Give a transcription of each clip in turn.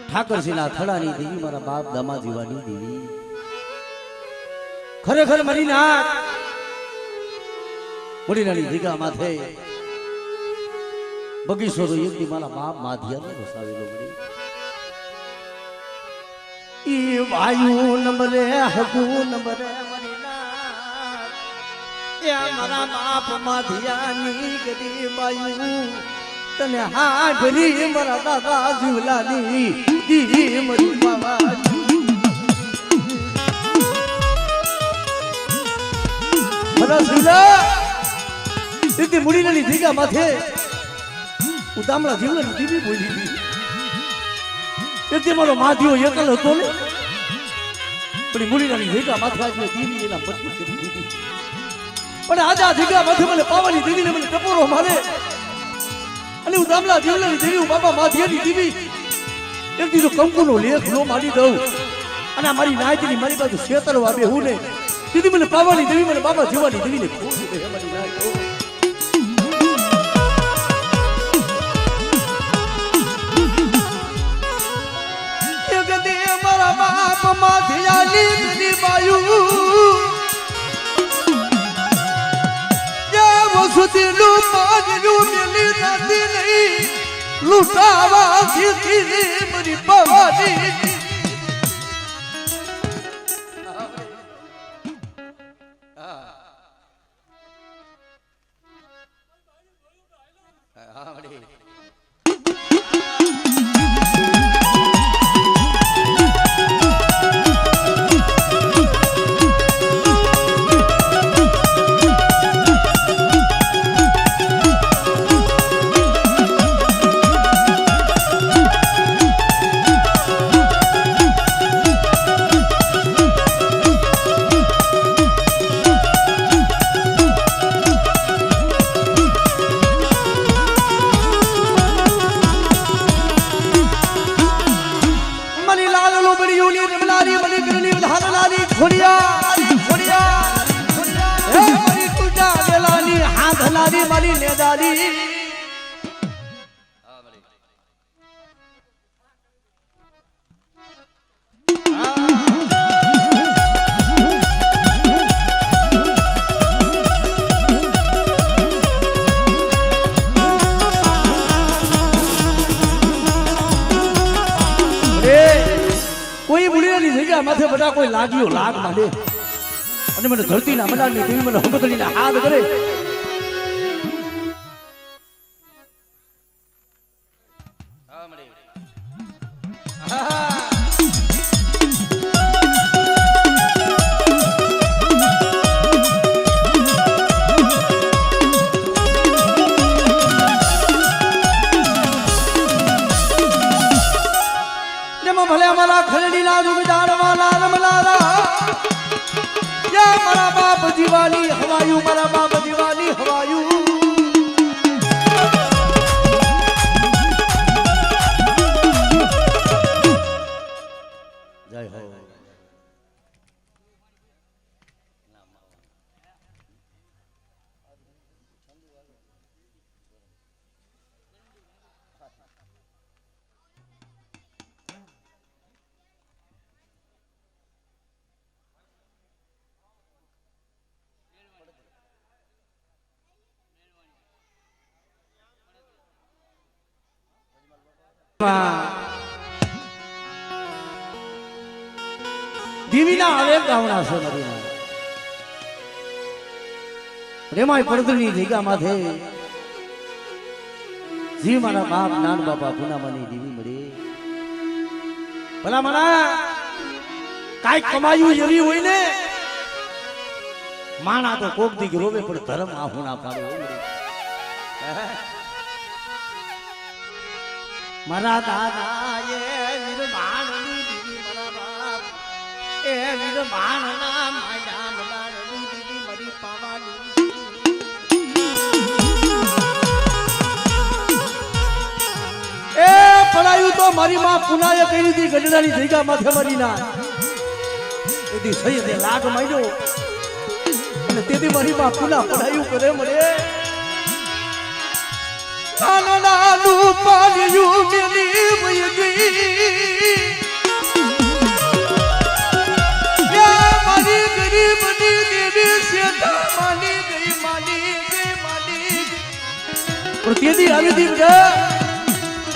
ઠાકરસિંહના થડાની દેવી મારા બાપ દામા જીવાની દેવી ખરેખર મારી નાથ મોડીનાની જગ્યા માથે બગીચો તો એકદી મારા બાપ માધિયાને વસાવેલો મળી ઈ વાયુ નંબરે હકુ નંબરે મારી નાથ એ મારા બાપ માધિયાની ગદી વાયુ તને હા ભરી મારા દાદા જીવલાની દી મરી બાબા મારા જીવલા દીદી મુડીની ભીગા માથે ઉતામળા જીવલાની દીદી બોલી હતી એટલે મારો માધ્યો એકલ હતો ને પણ મુડીની ભીગા માથે આજે દીદી એના પત્ની કરી દીધી પણ આજે આ ભીગા માથે મને પાવાની દીદીને મને ટપોરો મારે અને હું દામલા જીવલાની દેવી હું બાબા માધ્યાની દેવી એક દીધો કંકુનો લેખ નો મારી દઉં અને મારી નાયતીની મારી બાજુ શેતર વાબે હું ને દીદી મને પાવાની દેવી મને બાબા જીવવાની દેવીને ખોટી દે મારી નાય એક દે મારા બાપ માધ્યાની દેવી બાયુ સુધીનું પાગલું મેલી નથી નહીં લૂંટાવા સીધી મારી પવાની મારી નેદારી કોઈ બુડીની જગ્યા માથે બધા કોઈ લાગ્યો લાગ માંડે અને મને ધરતીના મનાની દેવી મને હકતડીને હાથ કરે ભલે અમારા ખલડીલા જુગદાર વાલા રમલારા યા મારા બાપ જીવાની હવાયુ મારા બાપ જીવાની હવાયુ જય હો દીવીના અનેક ગામડા છે નદીના રેમાય પડદની જગ્યા માથે જી મારા બાપ નાન બાપા પુનામાની દીવી મળે ભલા મના કાઈ કમાયું એવી હોય ને માણા તો કોક દી રોવે પણ ધર્મ આહુ ના પાડે મારા દાદા એ નિર્માણની દીવી મારા બાપ એ નિર્માણના માયા મલાની દીવી મારી પાવાની એ પડાયું તો મારી માં પુનાએ કરી હતી ગઢડાની જગ્યા માથે મારી ના એથી સૈયદે લાગ માંડ્યો અને તેથી મારી માં પુના પડાયું કરે મળે નાનું પાડ્યું મેલી વઈ ગઈ આવી હતી બધા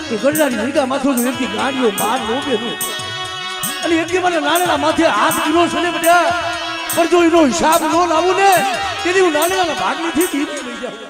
કે ગરડાની ભીગા માથું એકથી ગાડીઓ બહાર નો બેઠું અને એકથી મને નાના માથે હાથ ગીરો છે ને બધા પણ જો એનો હિસાબ નો લાવું ને તેથી હું નાના ભાગની થી દીધી લઈ જાઉં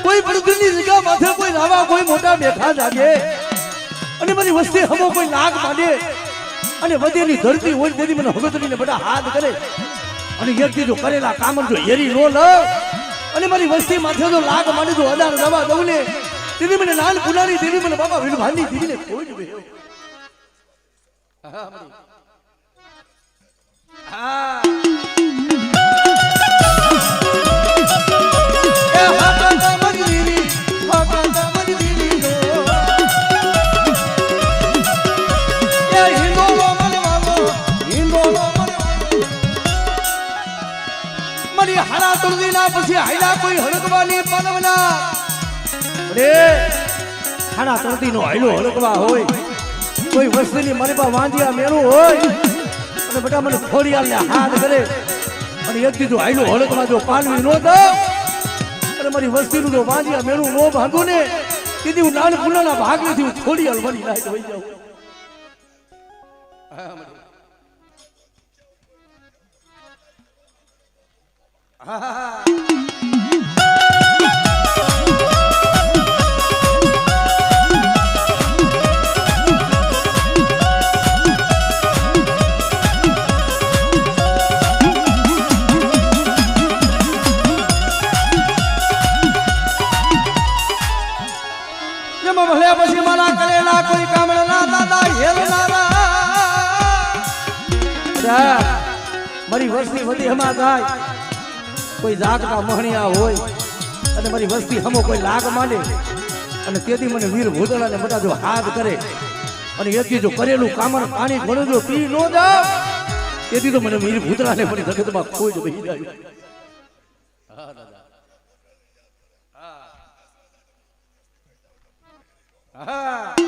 કોઈ પડદની જગ્યા માથે કોઈ રાવા કોઈ મોટા બેઠા જાગે અને મારી વસ્તી હમો કોઈ નાગ માંડે અને વધેની ધરતી હોય તેથી મને હગતરીને બધા હાથ કરે અને વ્યક્તિ જો કરેલા કામ જો હેરી નો લ અને મારી વસ્તી માથે જો લાગ માંડે જો અદાર દવા દઉં ને તેથી મને લાલ પુનારી દેવી મને બાબા વીર ભાંડી દીવીને કોઈ જ બેહ્યો હા હાડા તુલદી ના પછી હાઈલા કોઈ હળકવાની પાલવના રે હાડા તુલદી નો હાઈલો હળકવા હોય કોઈ વસ્તીની મારી પા વાંધિયા મેળું હોય અને બેટા મને ખોડિયાલ ને હાથ કરે અને એક દીધું હાઈલો હળકવા જો પાલવી નો દો અને મારી વસ્તીનું જો વાંધિયા મેળું નો ભાગું ને તેથી હું નાન પુનાના ભાગ નથી હું ખોડિયાલ બની લાયક હોઈ જાઉં ભલે પછી મારા કરેલા કોઈ કામડા દાદા હેરનારા મારી વસ્તી વધી હમા થાય કોઈ જાગતા મહણિયા હોય અને મારી વસ્તી હમો કોઈ લાગ માંડે અને તેથી મને વીર ભૂતળા ને બધા જો હાથ કરે અને એથી જો કરેલું કામણ પાણી ઘણું જો પી નો જાવ તેથી તો મને વીર ભૂતળા ને મારી જગતમાં કોઈ જ બેહી જાય હા દાદા હા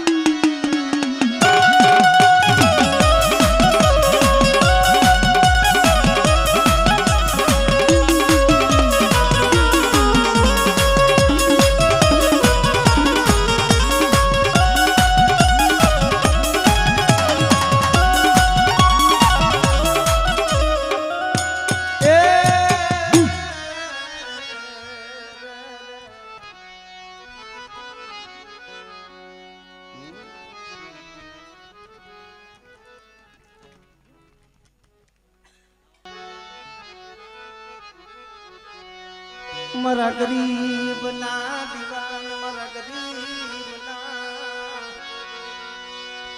મારા ગરીબ ના દીવાન મારા ગરીબ ના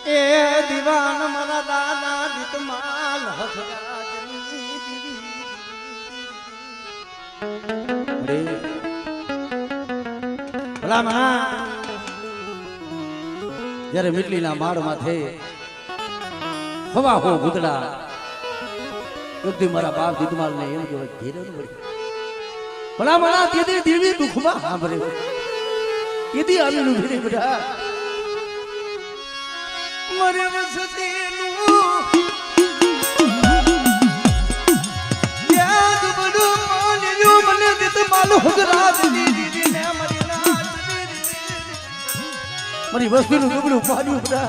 એ દીવાન મારા દાદા દીતમાલ હથરાજની દીવી ભલા મા જ્યારે મીટલીના માળ માથે હવા હો ભૂતડા બધી મારા બાપ દીતમાલ ને એમ કહેવાય ઘેરે વળી ભલા ભલા તેથી દેવી દુખમાં સાંભળે તેથી આવીનું ભીરે બધા મરે વસતીનું યાદ બધું માન્યું મને દીત માલ હુજરાત દીદી ને મારી વસ્તીનું દુબળું પાડ્યું બધા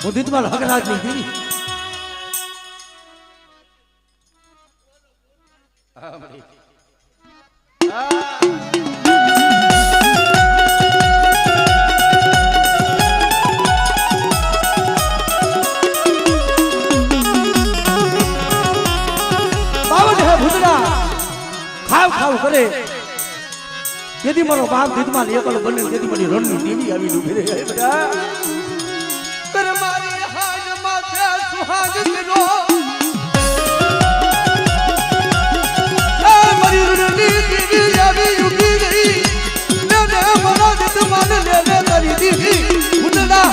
હું દીત માલ હગરાજ ની દીદી હા મરી ખાવ કરે તેથી મારો બાપ દીદમાં એકલ બને તેથી મારી રણની દેવી આવી ઉભી રહે બધા કર મારી હાજ માથે સુહાગ કરો એ મારી રણની દેવી આવી ઉભી રહી મેને મારા દીદમાં લે લે તારી દીવી ઉડલા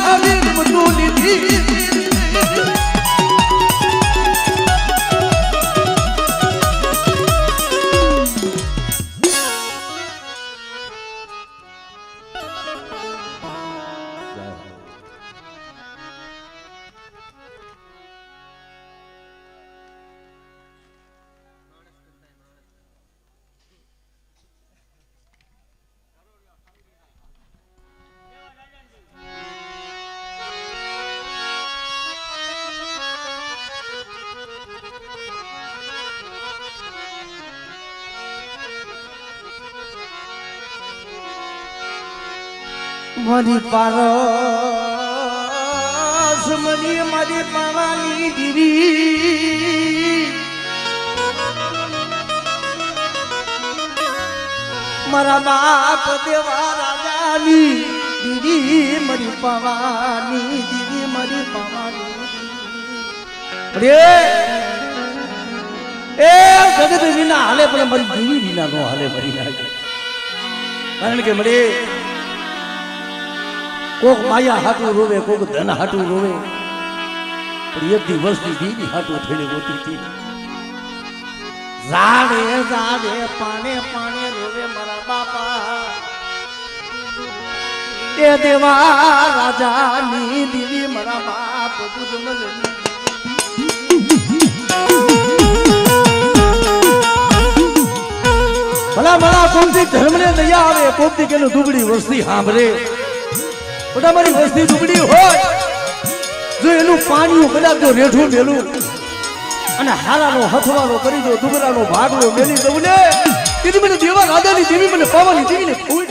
મારી પારસ મની મારી પાવાની દીવી મારા બાપ દેવા રાજાની દીવી મારી પાવાની દીવી મારી પાવાની રે એ જગત વિના હાલે પણ મારી દીવી વિના નો હાલે મરી નાખે કારણ કે મરે કોક માયા હાટું રોવે કોક ધન હાટું રોવે પણ એક દિવસની દીદી હાટું થઈને રોતી હતી ઝાડે ઝાડે પાણે પાણે રોવે મારા બાપા એ દેવા રાજાની દીવી મારા બાપ દુજમલ ભલા ભલા કોમથી ધર્મને દયા આવે કોમથી કેનું દુબળી વસ્તી સાંભળે બધા મારી વસ્તી દુબળી હોય જો એનું પાણી કદાચ જો રેઠું મેલું અને હારાનો હથવારો કરી દો દુબરાનો ભાગલો મેલી દઉં ને તેથી મને દેવા રાજાની દેવી મને પાવાની દેવીને ખોઈ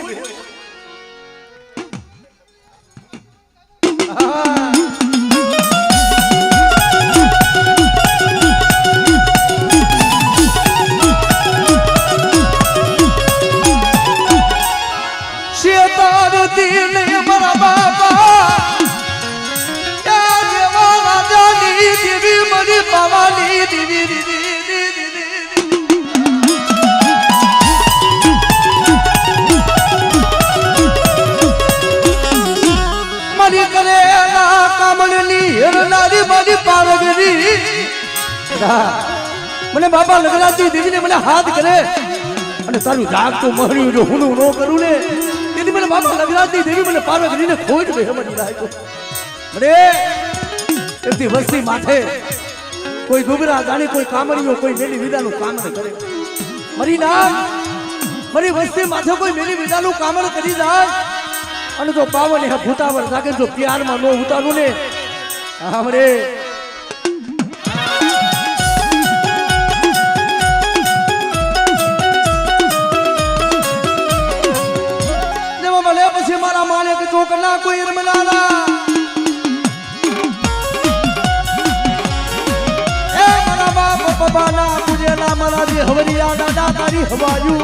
મને બાપા લગરાજી દેવીને મને હાથ કરે અને તારું જાગ તો મહર્યું જો હું ન કરું ને તેથી મને બાપા લગરાજી દેવી મને પાર્વતીને ખોટ બે મળી રાખ્યો મને એથી વસ્તી માથે કોઈ દુબરા જાણી કોઈ કામણીઓ કોઈ મેલી વિદાનું કામણ કરે મરી નામ મારી વસ્તી માથે કોઈ મેલી વિદાનું કામણ કરી જાય અને જો પાવન હે ભૂતાવર જાગે જો પ્યારમાં નો ઉતારું ને हमरे जब भले पछी मारा माने के चोक ना कोई रमलाला ए मारा बाप बाबा ना तुझे ना मारा जी हवरिया दादा तारी हवायू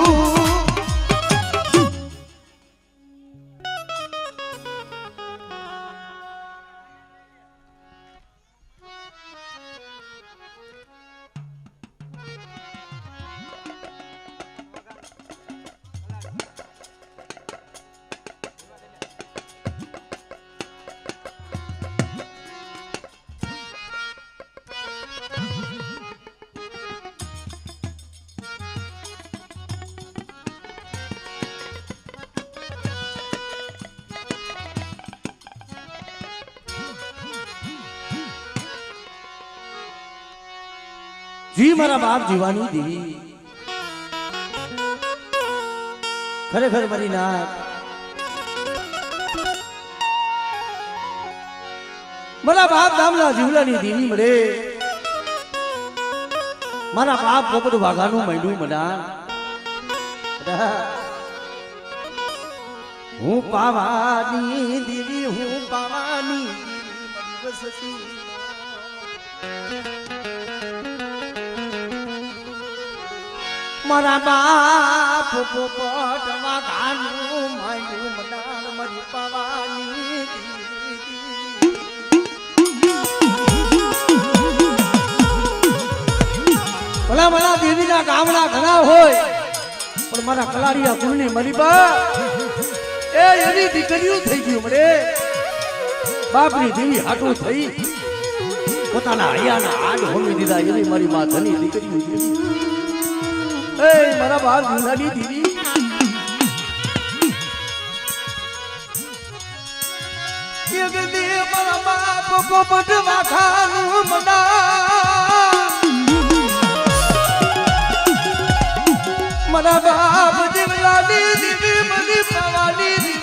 जी मारा बाप जीवानी देवी खरेखर मरी नाथ मारा बाप दामला जीवलानी देवी मरे मारा बाप गोपद वाघानु मैंडू मना हूँ पावानी देवी हूँ पावानी बसती मारा बाप पोपट वाघानु मैंडू मना मरी पावानी भला भला देवी ना गामड़ा घना होय पण मारा कलारिया कुलनी मरी बा ए एनी दीकरीओ થઈ ગયું મરે બાપની દેવી હાટું થઈ પોતાના હૈયાના આગ હોમી દીધા એવી મારી માં ધની દીકરીઓ જેવી એ મારા બાપ જુનાની દીદી મારા બાપ પોપટ વાખાનું મના મારા બાપ જીવલાની દીદી મની પ્રવાની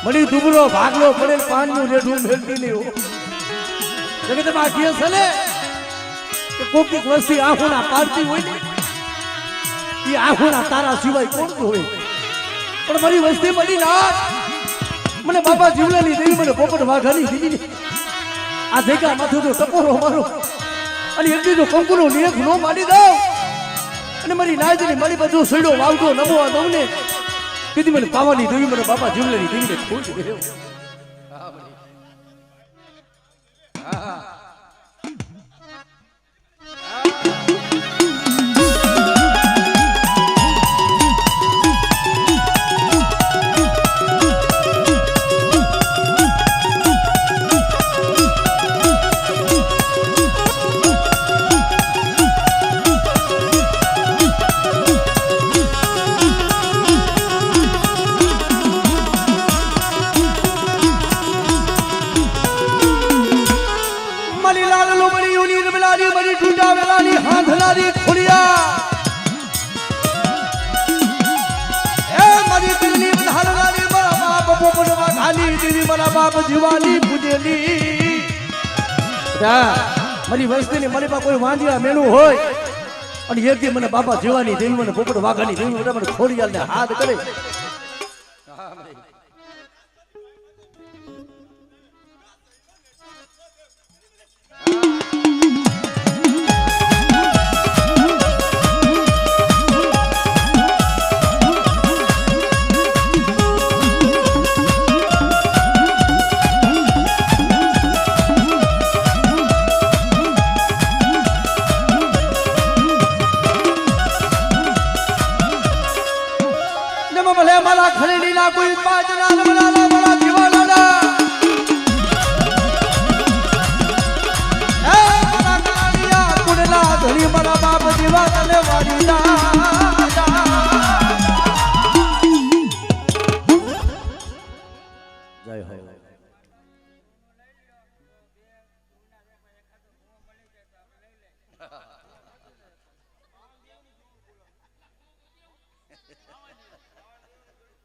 મની દુબળો ભાગલો પડેલ પાનનું રેઢું મેળતી નહીં જગતમાં કહે છે ને કે કોકીક વસ્તી આંખોના પાડતી હોય ને એ આંખોના તારા સિવાય કોણ હોય પણ મારી વસ્તી મળી ના મને બાબા જીવલાની દેવી મને પોપટ વાઘાની દીધી આ ધેકા માથું તો ટપોરો મારો અને એટલી જો કંકુનો લેખ નો મારી દઉં અને મારી નાજની મારી બાજુ સડો વાવતો નમવા દઉં ને કીધી મને પાવાની દેવી મને બાબા જીવલાની દેવીને ખોજ ગયો મારી વસ્તી ની મારી પાસે કોઈ વાંજિયા મેળું હોય અને એક દી મને બાપા જીવાની દેવી મને પોપટ વાઘાની દેવી મને ખોડિયાલ ને હાથ કરે કોઈ પાજના લમલા બડા દીવાના એ મારા કાળિયા કુડલા ધણી મારા બાપ દીવાના ને વાડીના જય હો